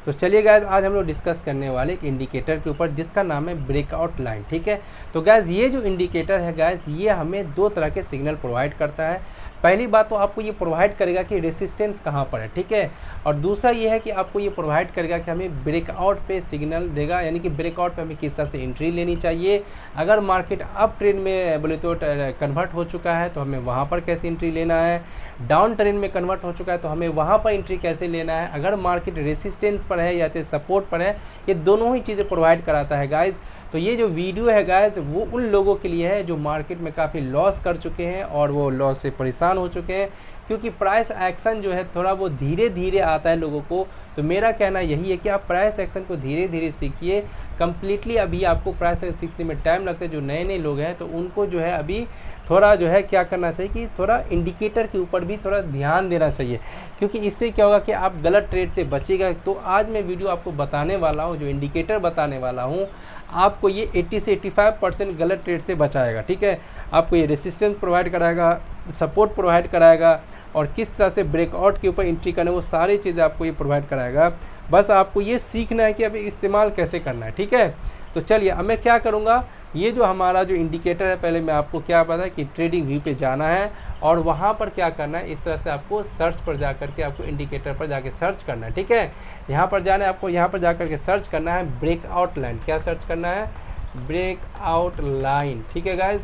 तो चलिए गाइज आज हम लोग डिस्कस करने वाले एक इंडिकेटर के ऊपर जिसका नाम है ब्रेकआउट लाइन। ठीक है, तो गाइज ये जो इंडिकेटर है गाइज ये हमें दो तरह के सिग्नल प्रोवाइड करता है। पहली बात तो आपको ये प्रोवाइड करेगा कि रेसिस्टेंस कहाँ पर है, ठीक है, और दूसरा ये है कि आपको ये प्रोवाइड करेगा कि हमें ब्रेकआउट पे सिग्नल देगा, यानी कि ब्रेकआउट पे हमें किस तरह से एंट्री लेनी चाहिए। अगर मार्केट अप ट्रेंड में बोले तो कन्वर्ट हो चुका है तो हमें वहाँ पर कैसे एंट्री लेना है, डाउन ट्रेंड में कन्वर्ट हो चुका है तो हमें वहाँ पर एंट्री कैसे लेना है, अगर मार्केट रेसिस्टेंस पर है या फिर सपोर्ट पर है, ये दोनों ही चीज़ें प्रोवाइड कराता है गाइज। तो ये जो वीडियो है गाइज वो उन लोगों के लिए है जो मार्केट में काफ़ी लॉस कर चुके हैं और वो लॉस से परेशान हो चुके हैं, क्योंकि प्राइस एक्शन जो है थोड़ा वो धीरे धीरे आता है लोगों को। तो मेरा कहना यही है कि आप प्राइस एक्शन को धीरे धीरे सीखिए। कम्प्लीटली अभी आपको प्राइस एक्शन सीखने में टाइम लगता है। जो नए नए लोग हैं तो उनको जो है अभी थोड़ा जो है क्या करना चाहिए कि थोड़ा इंडिकेटर के ऊपर भी थोड़ा ध्यान देना चाहिए, क्योंकि इससे क्या होगा कि आप गलत ट्रेड से बचेगा। तो आज मैं वीडियो आपको बताने वाला हूँ, जो इंडिकेटर बताने वाला हूँ, आपको ये 80 से 85% गलत ट्रेड से बचाएगा। ठीक है, आपको ये रेसिस्टेंस प्रोवाइड कराएगा, सपोर्ट प्रोवाइड कराएगा और किस तरह से ब्रेकआउट के ऊपर एंट्री करना है वो सारी चीज़ें आपको ये प्रोवाइड कराएगा। बस आपको ये सीखना है कि अभी इस्तेमाल कैसे करना है। ठीक है, तो चलिए अब मैं क्या करूँगा, ये जो हमारा जो इंडिकेटर है पहले मैं आपको क्या पता है कि ट्रेडिंग व्यू पे जाना है और वहाँ पर क्या करना है, इस तरह से आपको सर्च पर जा करके आपको इंडिकेटर पर जाके सर्च करना है। ठीक है, यहाँ पर जाना है आपको, यहाँ पर जा करके सर्च करना है ब्रेकआउट लाइन। क्या सर्च करना है? Breakout line. ठीक है गाइज,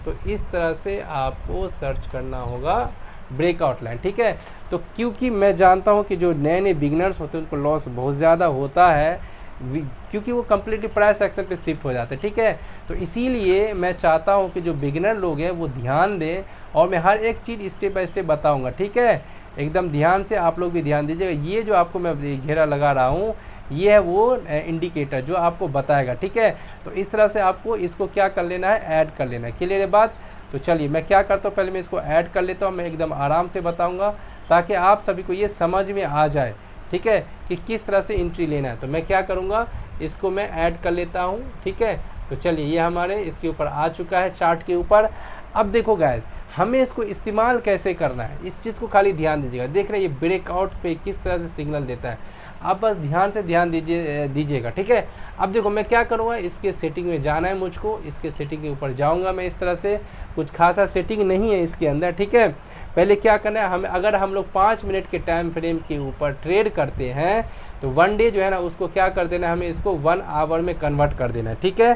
तो इस तरह से आपको सर्च करना होगा ब्रेकआउट लाइन। ठीक है, तो क्योंकि मैं जानता हूँ कि जो नए नए बिगनर्स होते हैं उनको लॉस बहुत ज़्यादा होता है, क्योंकि वो कम्प्लीटली प्राइस एक्शन पे शिफ्ट हो जाते हैं। ठीक है, तो इसीलिए मैं चाहता हूँ कि जो बिगिनर लोग हैं वो ध्यान दें और मैं हर एक चीज़ स्टेप बाय स्टेप बताऊँगा। ठीक है, एकदम ध्यान से आप लोग भी ध्यान दीजिएगा। ये जो आपको मैं घेरा लगा रहा हूँ ये है वो इंडिकेटर जो आपको बताएगा। ठीक है, तो इस तरह से आपको इसको क्या कर लेना है, ऐड कर लेना है। क्लियर है बात? तो चलिए मैं क्या करता हूँ, पहले मैं इसको ऐड कर लेता हूँ, मैं एकदम आराम से बताऊँगा ताकि आप सभी को ये समझ में आ जाए। ठीक है, कि किस तरह से एंट्री लेना है। तो मैं क्या करूँगा, इसको मैं ऐड कर लेता हूँ। ठीक है, तो चलिए ये हमारे इसके ऊपर आ चुका है चार्ट के ऊपर। अब देखो गाइस हमें इसको इस्तेमाल कैसे करना है, इस चीज़ को खाली ध्यान दीजिएगा। देख रहे हैं ये ब्रेकआउट पे किस तरह से सिग्नल देता है, आप बस ध्यान से ध्यान दीजिएगा। ठीक है, अब देखो मैं क्या करूँगा, इसके सेटिंग में जाना है मुझको, इसके सेटिंग के ऊपर जाऊँगा मैं। इस तरह से कुछ खासा सेटिंग नहीं है इसके अंदर। ठीक है, पहले क्या करना है, हमें अगर हम लोग 5 मिनट के टाइम फ्रेम के ऊपर ट्रेड करते हैं तो 1 डे जो है ना उसको क्या कर देना है, हमें इसको 1 आवर में कन्वर्ट कर देना है। ठीक है,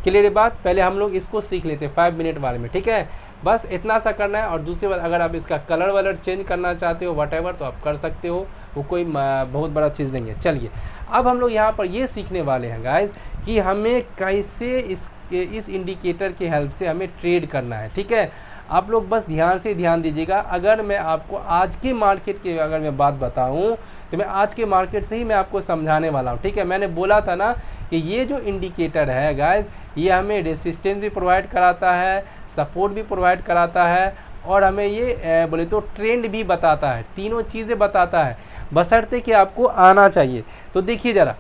क्लियर बात? पहले हम लोग इसको सीख लेते हैं 5 मिनट वाले में। ठीक है, बस इतना सा करना है। और दूसरी बात, अगर आप इसका कलर वलर चेंज करना चाहते हो वट तो आप कर सकते हो, वो कोई बहुत बड़ा चीज़ नहीं है। चलिए अब हम लोग यहाँ पर ये सीखने वाले हैं गाइज कि हमें कैसे इस इंडिकेटर की हेल्प से हमें ट्रेड करना है। ठीक है, आप लोग बस ध्यान से ध्यान दीजिएगा। अगर मैं आपको आज के मार्केट की अगर मैं बात बताऊं तो मैं आज के मार्केट से ही मैं आपको समझाने वाला हूं। ठीक है, मैंने बोला था ना कि ये जो इंडिकेटर है गाइस ये हमें रेसिस्टेंस भी प्रोवाइड कराता है, सपोर्ट भी प्रोवाइड कराता है और हमें ये बोले तो ट्रेंड भी बताता है। तीनों चीज़ें बताता है, बशर्ते कि आपको आना चाहिए। तो देखिए ज़रा,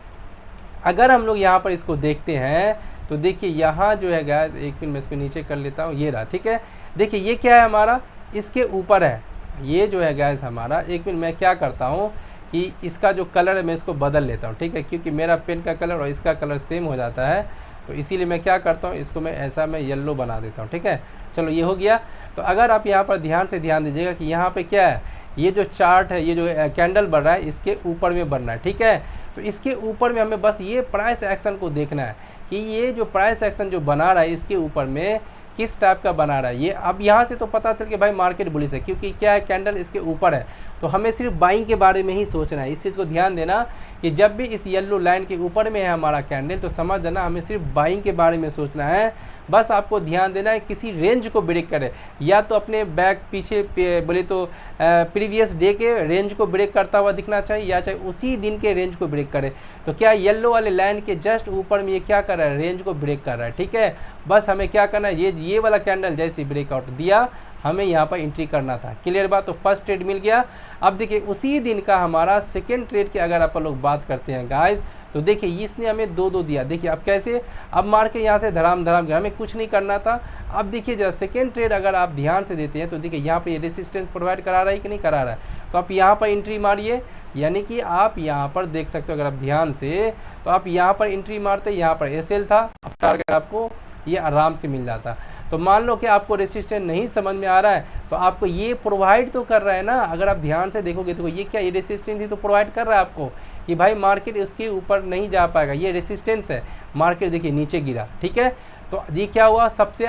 अगर हम लोग यहाँ पर इसको देखते हैं तो देखिए यहाँ जो है गाइस, एक मिनट मैं इसको नीचे कर लेता हूँ, ये रहा। ठीक है, देखिए ये क्या है हमारा, इसके ऊपर है ये जो है गैस हमारा। एक मिनट मैं क्या करता हूँ कि इसका जो कलर है मैं इसको बदल लेता हूँ। ठीक है, क्योंकि मेरा पेन का कलर और इसका कलर सेम हो जाता है, तो इसीलिए मैं क्या करता हूँ, इसको मैं ऐसा मैं येलो बना देता हूँ। ठीक है, चलो ये हो गया। तो अगर आप यहाँ पर ध्यान से ध्यान दीजिएगा कि यहाँ पर क्या है, ये जो चार्ट है, ये जो कैंडल बढ़ रहा है इसके ऊपर में बढ़ना है। ठीक है, तो इसके ऊपर में हमें बस ये प्राइस एक्शन को देखना है कि ये जो प्राइस एक्शन जो बना रहा है इसके ऊपर में किस टाइप का बना रहा है। ये अब यहाँ से तो पता चल कि भाई मार्केट बुलिश है, क्योंकि क्या है, कैंडल इसके ऊपर है। तो हमें सिर्फ बाइंग के बारे में ही सोचना है। इस चीज़ को ध्यान देना कि जब भी इस येलो लाइन के ऊपर में है हमारा कैंडल तो समझ देना हमें सिर्फ बाइंग के बारे में सोचना है। बस आपको ध्यान देना है किसी रेंज को ब्रेक करे, या तो अपने बैक पीछे बोले तो प्रीवियस डे के रेंज को ब्रेक करता हुआ दिखना चाहिए, या चाहे उसी दिन के रेंज को ब्रेक करे। तो क्या येलो वाले लाइन के जस्ट ऊपर में ये क्या कर रहा है, रेंज को ब्रेक कर रहा है। ठीक है, बस हमें क्या करना है, ये वाला कैंडल जैसे ब्रेकआउट दिया हमें यहाँ पर एंट्री करना था। क्लियर बात? तो फर्स्ट ट्रेड मिल गया। अब देखिए उसी दिन का हमारा सेकेंड ट्रेड की अगर आप लोग बात करते हैं गाइज, तो देखिए इसने हमें 2-2 दिया। देखिए अब कैसे, अब मार के यहाँ से धड़ाम गया, हमें कुछ नहीं करना था। अब देखिए जरा सेकेंड ट्रेड अगर आप ध्यान से देते हैं तो देखिए यहाँ पे ये रेसिस्टेंस प्रोवाइड करा रहा है कि नहीं करा रहा है। तो आप यहाँ पर एंट्री मारिए, यानी कि आप यहाँ पर देख सकते हो, अगर आप ध्यान से, तो आप यहाँ पर एंट्री मारते, यहाँ पर एसएल था, अब टारगेट आपको ये आराम से मिल जाता। तो मान लो कि आपको रेसिस्टेंस नहीं समझ में आ रहा है, तो आपको ये प्रोवाइड तो कर रहा है ना, अगर आप ध्यान से देखोगे तो ये क्या, ये रेसिस्टेंस ही तो प्रोवाइड कर रहा है आपको कि भाई मार्केट उसके ऊपर नहीं जा पाएगा, ये रेसिस्टेंस है। मार्केट देखिए नीचे गिरा, ठीक है। तो ये क्या हुआ, सबसे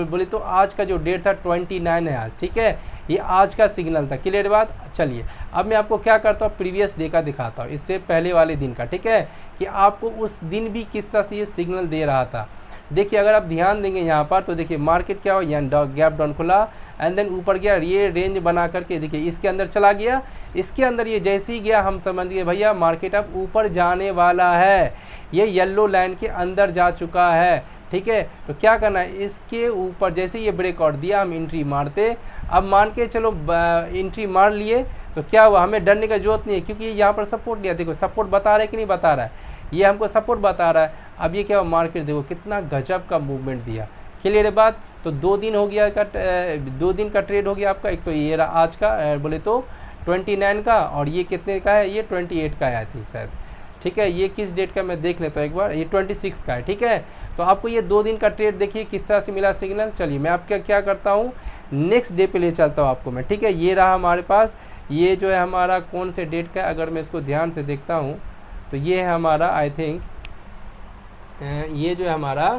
बोले तो आज का जो डेट था 29 है आज, ठीक है, ये आज का सिग्नल था। क्लियर बात। चलिए अब मैं आपको क्या करता हूँ, प्रीवियस डे का दिखाता हूँ, इससे पहले वाले दिन का, ठीक है, कि आपको उस दिन भी किस तरह से ये सिग्नल दे रहा था। देखिए अगर आप ध्यान देंगे यहाँ पर, तो देखिए मार्केट क्या हुआ, यहाँ गैप डाउन खुला एंड देन ऊपर गया, ये रेंज बना करके देखिए इसके अंदर चला गया। इसके अंदर ये जैसे ही गया, हम समझ गए भैया मार्केट अब ऊपर जाने वाला है, ये येलो लाइन के अंदर जा चुका है, ठीक है। तो क्या करना है, इसके ऊपर जैसे ये ब्रेकआउट दिया, हम एंट्री मारते। अब मान के चलो एंट्री मार लिए, तो क्या हुआ, हमें डरने का जरूरत नहीं है, क्योंकि यहाँ पर सपोर्ट दिया, देखो सपोर्ट बता रहा है कि नहीं बता रहा है, ये हमको सपोर्ट बता रहा है। अब ये क्या हुआ, मार्केट देखो कितना गजब का मूवमेंट दिया। क्लियर है बात। तो 2 दिन हो गया का 2 दिन का ट्रेड हो गया आपका। एक तो ये रहा आज का, बोले तो 29 का, और ये कितने का है, ये 28 का है आई थिंक शायद, ठीक है। ये किस डेट का मैं देख लेता हूँ एक बार, ये 26 का है, ठीक है। तो आपको ये 2 दिन का ट्रेड देखिए किस तरह से मिला सिग्नल। चलिए मैं आपका क्या करता हूँ, नेक्स्ट डे पे ले चलता हूँ आपको मैं, ठीक है। ये रहा हमारे पास, ये जो है हमारा कौन से डेट का है, अगर मैं इसको ध्यान से देखता हूँ तो ये है हमारा आई थिंक ये जो है हमारा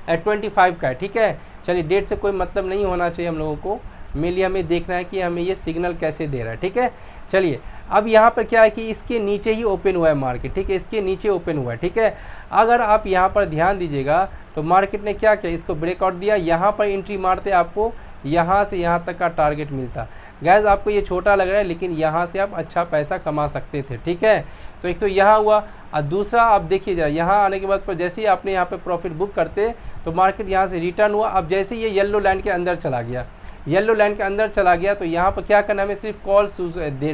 25 का है, ठीक है। चलिए डेट से कोई मतलब नहीं होना चाहिए हम लोगों को, मेनली हमें देखना है कि हमें ये सिग्नल कैसे दे रहा है, ठीक है। चलिए अब यहाँ पर क्या है कि इसके नीचे ही ओपन हुआ है मार्केट, ठीक है, इसके नीचे ओपन हुआ है, ठीक है। अगर आप यहाँ पर ध्यान दीजिएगा तो मार्केट ने क्या किया, इसको ब्रेकआउट दिया, यहाँ पर एंट्री मारते आपको यहाँ से यहाँ तक का टारगेट मिलता। गैस आपको ये छोटा लग रहा है, लेकिन यहाँ से आप अच्छा पैसा कमा सकते थे, ठीक है। तो एक तो यहाँ हुआ, और दूसरा आप देखिए जरा, यहाँ आने के बाद पर जैसे ही आपने यहाँ पे प्रॉफिट बुक करते तो मार्केट यहाँ से रिटर्न हुआ। अब जैसे ये येलो लाइन के अंदर चला गया, येलो लाइन के अंदर चला गया, तो यहाँ पर क्या करना है, हमें सिर्फ कॉल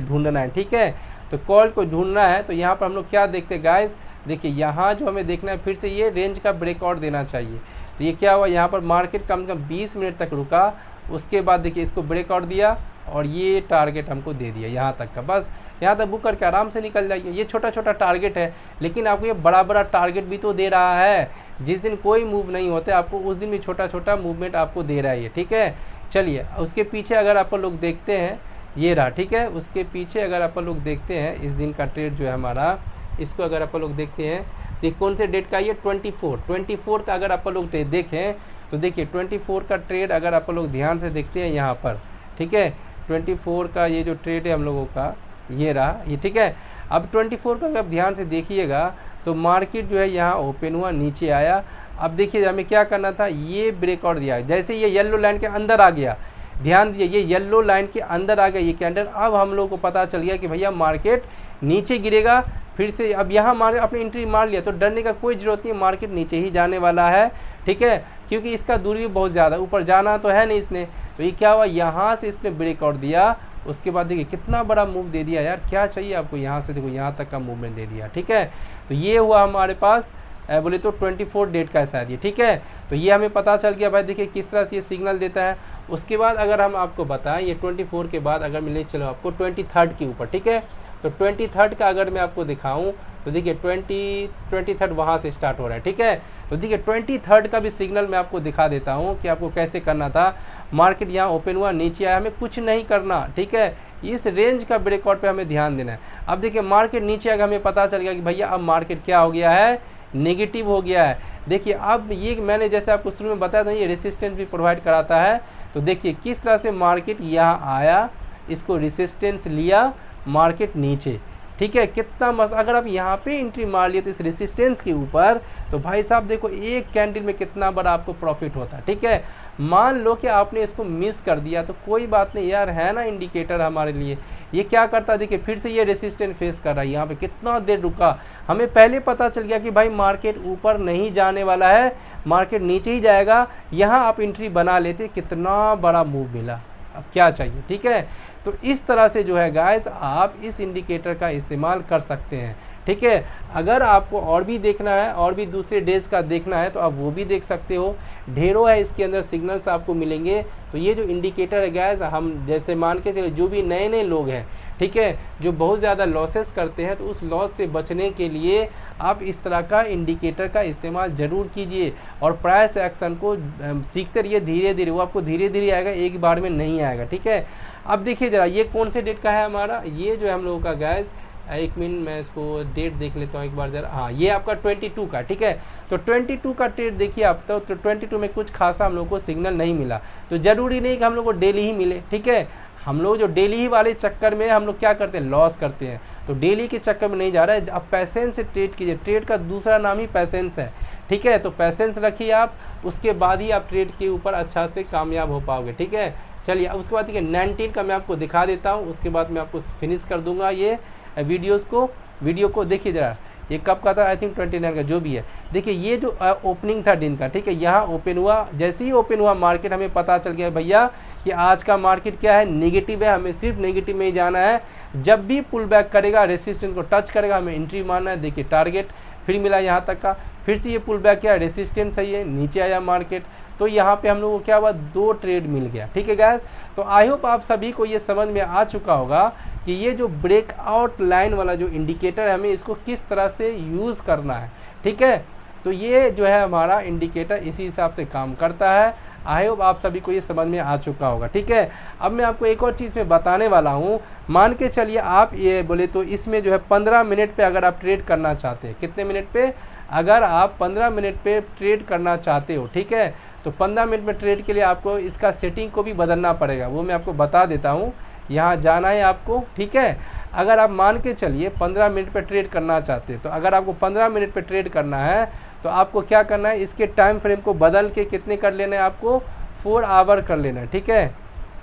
ढूंढना है, ठीक है। तो कॉल को ढूंढना है, तो यहाँ पर हम लोग क्या देखते हैं गाइस, देखिए यहाँ जो हमें देखना है, फिर से ये रेंज का ब्रेकआउट देना चाहिए। तो ये क्या हुआ, यहाँ पर मार्केट कम से कम 20 मिनट तक रुका, उसके बाद देखिए इसको ब्रेकआउट दिया और ये टारगेट हमको दे दिया यहाँ तक का। बस यहाँ तक बुक करके आराम से निकल जाइए। ये छोटा छोटा टारगेट है, लेकिन आपको ये बड़ा बड़ा टारगेट भी तो दे रहा है। जिस दिन कोई मूव नहीं होते आपको उस दिन भी छोटा छोटा मूवमेंट आपको दे रहा है ये, ठीक है। चलिए उसके पीछे अगर आप लोग देखते हैं, ये रहा, ठीक है। उसके पीछे अगर आप लोग देखते हैं इस दिन का ट्रेड जो है हमारा, इसको अगर आप लोग देखते हैं तो कौन से डेट का, ये 24 का अगर आप लोग देखें तो देखिए 24 का ट्रेड अगर आप लोग ध्यान से देखते हैं यहाँ पर, ठीक है, 24 का ये जो ट्रेड है हम लोगों का, ये रहा ये, ठीक है। अब 24 का अगर ध्यान से देखिएगा तो मार्केट जो है यहाँ ओपन हुआ, नीचे आया। अब देखिए हमें क्या करना था, ये ब्रेकआउट दिया, जैसे ये येलो लाइन के अंदर आ गया, ध्यान दिए ये येलो लाइन के अंदर आ गया ये कैंडल। अब हम लोग को पता चल गया कि भैया मार्केट नीचे गिरेगा फिर से। अब यहाँ मार्केट अपनी एंट्री मार लिया तो डरने का कोई ज़रूरत नहीं, मार्केट नीचे ही जाने वाला है, ठीक है, क्योंकि इसका दूरी भी बहुत ज़्यादा, ऊपर जाना तो है नहीं इसने। तो ये क्या हुआ, यहाँ से इसने ब्रेकआउट दिया, उसके बाद देखिए कितना बड़ा मूव दे दिया यार, क्या चाहिए आपको, यहाँ से देखो यहाँ तक का मूवमेंट दे दिया, ठीक है। तो ये हुआ हमारे पास बोले तो 24 डेट का है शायद ये, ठीक है। तो ये हमें पता चल गया भाई, देखिए किस तरह से ये सिग्नल देता है। उसके बाद अगर हम आपको बताएं, ये 24 के बाद अगर मैं ले चलो आपको 23 के ऊपर, ठीक है। तो 23 का अगर मैं आपको दिखाऊं तो देखिए 23 वहाँ से स्टार्ट हो रहा है, ठीक है। तो देखिए 23 का भी सिग्नल मैं आपको दिखा देता हूँ कि आपको कैसे करना था। मार्केट यहाँ ओपन हुआ, नीचे आया, हमें कुछ नहीं करना, ठीक है, इस रेंज का ब्रेकआउट पे हमें ध्यान देना है। अब देखिए मार्केट नीचे आकर हमें पता चल गया कि भैया अब मार्केट क्या हो गया है, नेगेटिव हो गया है। देखिए अब ये मैंने जैसे आपको शुरू में बताया था, ये रेसिस्टेंस भी प्रोवाइड कराता है। तो देखिए किस तरह से मार्केट यहाँ आया, इसको रेसिस्टेंस लिया, मार्केट नीचे, ठीक है, कितना मस्त। अगर आप यहाँ पे एंट्री मार लिए तो इस रेसिस्टेंस के ऊपर, तो भाई साहब देखो एक कैंडल में कितना बड़ा आपको प्रॉफिट होता है, ठीक है। मान लो कि आपने इसको मिस कर दिया तो कोई बात नहीं यार, है ना इंडिकेटर हमारे लिए। ये क्या करता है, देखिए फिर से ये रेसिस्टेंस फेस कर रहा है, यहाँ पे कितना देर रुका। हमें पहले पता चल गया कि भाई मार्केट ऊपर नहीं जाने वाला है, मार्केट नीचे ही जाएगा। यहाँ आप एंट्री बना लेते, कितना बड़ा मूव मिला, अब क्या चाहिए, ठीक है। तो इस तरह से जो है गाइस आप इस इंडिकेटर का इस्तेमाल कर सकते हैं, ठीक है। अगर आपको और भी देखना है, और भी दूसरे डेज का देखना है तो आप वो भी देख सकते हो, ढेरों है इसके अंदर सिग्नल्स आपको मिलेंगे। तो ये जो इंडिकेटर है गाइस, हम जैसे मान के चले जो भी नए नए लोग हैं, ठीक है, जो बहुत ज़्यादा लॉसेस करते हैं, तो उस लॉस से बचने के लिए आप इस तरह का इंडिकेटर का इस्तेमाल ज़रूर कीजिए और प्राइस एक्शन को सीखते रहिए धीरे धीरे, वो आपको धीरे धीरे आएगा, एक बार में नहीं आएगा। ठीक है, अब देखिए ज़रा ये कौन से डेट का है हमारा, ये जो है हम लोगों का गैस, एक मिनट मैं इसको डेट देख लेता हूँ एक बार ज़रा। हाँ, ये आपका 22 का, ठीक है, तो 22 का डेट देखिए आप, तो 22 में कुछ खासा हम लोग को सिग्नल नहीं मिला, तो ज़रूरी नहीं कि हम लोग को डेली ही मिले। ठीक है, हम लोग जो डेली ही वाले चक्कर में हम लोग क्या करते हैं, लॉस करते हैं, तो डेली के चक्कर में नहीं जा रहा है। अब पैसेंस से ट्रेड कीजिए, ट्रेड का दूसरा नाम ही पैसेंस है। ठीक है, तो पैसेंस रखिए आप, उसके बाद ही आप ट्रेड के ऊपर अच्छा से कामयाब हो पाओगे। ठीक है, चलिए अब उसके बाद देखिए 19 का मैं आपको दिखा देता हूँ, उसके बाद मैं आपको फिनिश कर दूंगा ये वीडियो को देखिए ज़रा, ये कब का था, आई थिंक 29 का, जो भी है। देखिए ये जो ओपनिंग था दिन का, ठीक है, यहाँ ओपन हुआ, जैसे ही ओपन हुआ मार्केट, हमें पता चल गया भैया कि आज का मार्केट क्या है, नेगेटिव है, हमें सिर्फ नेगेटिव में ही जाना है। जब भी पुल बैक करेगा, रेसिस्टेंस को टच करेगा, हमें एंट्री मारना है। देखिए टारगेट फिर मिला यहाँ तक का, फिर से ये पुल बैक किया, रेसिस्टेंस है, ये नीचे आया मार्केट, तो यहाँ पे हम लोग को क्या हुआ, 2 ट्रेड मिल गया। ठीक है गाइस, तो आई होप आप सभी को ये समझ में आ चुका होगा कि ये जो ब्रेकआउट लाइन वाला जो इंडिकेटर है, हमें इसको किस तरह से यूज़ करना है। ठीक है, तो ये जो है हमारा इंडिकेटर इसी हिसाब से काम करता है। आई होप आप सभी को ये समझ में आ चुका होगा। ठीक है, अब मैं आपको एक और चीज़ में बताने वाला हूँ। मान के चलिए आप ये बोले तो इसमें जो है 15 मिनट पे अगर आप ट्रेड करना चाहते हैं, कितने मिनट पे, अगर आप 15 मिनट पे ट्रेड करना चाहते हो, ठीक है, तो 15 मिनट में ट्रेड के लिए आपको इसका सेटिंग को भी बदलना पड़ेगा, वो मैं आपको बता देता हूँ। यहाँ जाना है आपको, ठीक है, अगर आप मान के चलिए 15 मिनट पे ट्रेड करना चाहते हैं, तो अगर आपको 15 मिनट पे ट्रेड करना है तो आपको क्या करना है, इसके टाइम फ्रेम को बदल के कितने कर लेना है, आपको 4 आवर कर लेना है। ठीक है,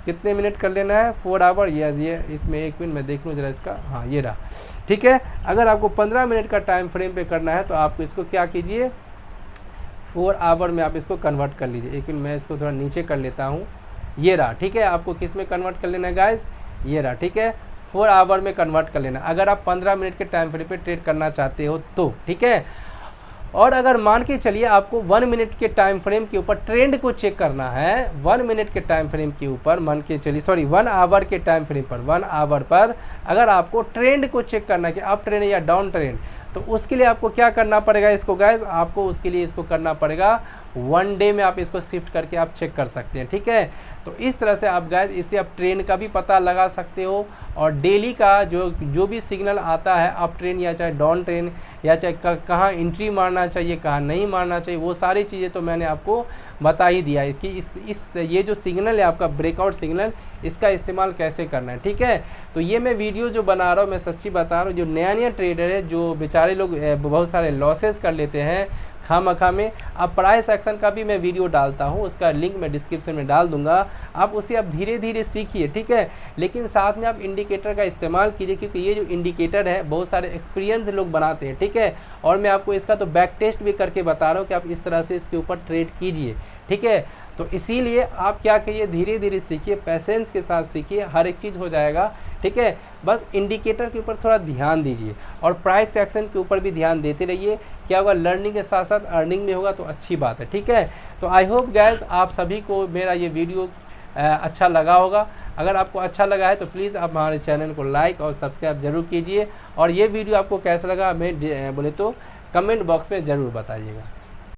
कितने मिनट कर लेना है, 4 आवर। ये इसमें एक मिनट मैं देख लूँ जरा इसका, हाँ ये रहा। ठीक है, अगर आपको 15 मिनट का टाइम फ्रेम पे करना है तो आपको इसको क्या कीजिए, 4 आवर में आप इसको कन्वर्ट कर लीजिए। एक मिनट मैं इसको थोड़ा नीचे कर लेता हूँ, ये रहा। ठीक है, आपको किस में कन्वर्ट कर लेना है गाइस, ये रहा। ठीक है, 4 आवर में कन्वर्ट कर लेना अगर आप 15 मिनट के टाइम फ्रेम पे ट्रेड करना चाहते हो तो। ठीक है, और अगर मान के चलिए आपको 1 मिनट के टाइम फ्रेम के ऊपर ट्रेंड को चेक करना है, 1 मिनट के टाइम फ्रेम के ऊपर, मान के चलिए 1 आवर के टाइम फ्रेम पर, 1 आवर पर अगर आपको ट्रेंड को चेक करना है कि अप ट्रेंड या डाउन ट्रेंड, तो उसके लिए आपको क्या करना पड़ेगा, इसको गाइस आपको उसके लिए इसको करना पड़ेगा 1 डे में, आप इसको शिफ्ट करके आप चेक कर सकते हैं। ठीक है, तो इस तरह से आप गाइस इससे आप ट्रेंड का भी पता लगा सकते हो और डेली का जो भी सिग्नल आता है, अप ट्रेंड या चाहे डाउन ट्रेंड या चाहे कहाँ एंट्री मारना चाहिए, कहाँ नहीं मारना चाहिए, वो सारी चीज़ें तो मैंने आपको बता ही दिया है कि ये जो सिग्नल है आपका ब्रेकआउट सिग्नल, इसका इस्तेमाल कैसे करना है। ठीक है, तो ये मैं वीडियो जो बना रहा हूँ, मैं सच्ची बता रहा हूँ, जो नया ट्रेडर है, जो बेचारे लोग बहुत सारे लॉसेस कर लेते हैं खामखा में, अब प्राइस एक्शन का भी मैं वीडियो डालता हूँ, उसका लिंक मैं डिस्क्रिप्शन में डाल दूंगा, आप उसे आप धीरे धीरे सीखिए। ठीक है, लेकिन साथ में आप इंडिकेटर का इस्तेमाल कीजिए, क्योंकि ये जो इंडिकेटर है बहुत सारे एक्सपीरियंस लोग बनाते हैं। ठीक है, और मैं आपको इसका तो बैक टेस्ट भी करके बता रहा हूँ कि आप इस तरह से इसके ऊपर ट्रेड कीजिए। ठीक है, तो इसीलिए आप क्या करिए, धीरे धीरे सीखिए, पैसेंस के साथ सीखिए, हर एक चीज़ हो जाएगा। ठीक है, बस इंडिकेटर के ऊपर थोड़ा ध्यान दीजिए और प्राइस एक्शन के ऊपर भी ध्यान देते रहिए। क्या होगा, लर्निंग के साथ साथ अर्निंग में होगा तो अच्छी बात है। ठीक है, तो आई होप गाइस आप सभी को मेरा ये वीडियो अच्छा लगा होगा। अगर आपको अच्छा लगा है तो प्लीज़ आप हमारे चैनल को लाइक और सब्सक्राइब जरूर कीजिए, और ये वीडियो आपको कैसा लगा हमें बोले तो कमेंट बॉक्स में ज़रूर बताइएगा।